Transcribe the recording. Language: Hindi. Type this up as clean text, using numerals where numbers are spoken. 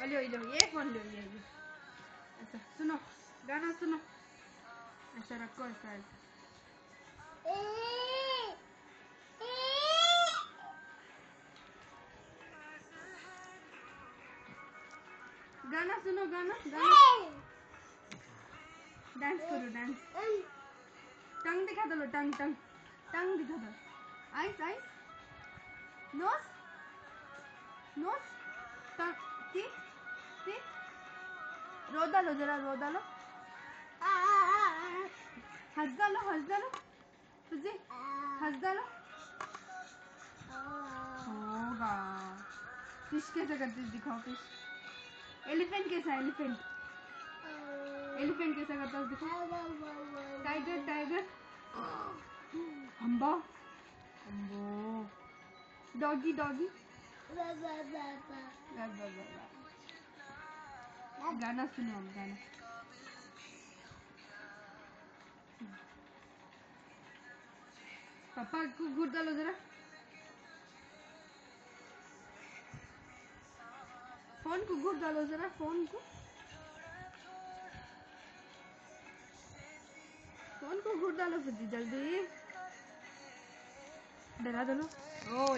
लो ये फोन लो ये ऐसा सुनो गाना सुनो ऐसा रखो ऐसा गाना सुनो गाना डांस करो डांस टंग दिखा दो टंग टंग टंग दिखा दो eyes eyes nose nose tongue टी रो डालो जरा रो डालो हंस डालो तुझे हंस डालो होगा फिश कैसा करते दिखाओ फिश एलिफेंट कैसा एलिफेंट कैसा करता है दिखाओ टाइगर हम्बो डॉगी गाना सुनो हम गाना पापा को घूर डालो जरा फोन को घूर डालो जरा फोन को घूर डालो फिर जल्दी डरा दो ओ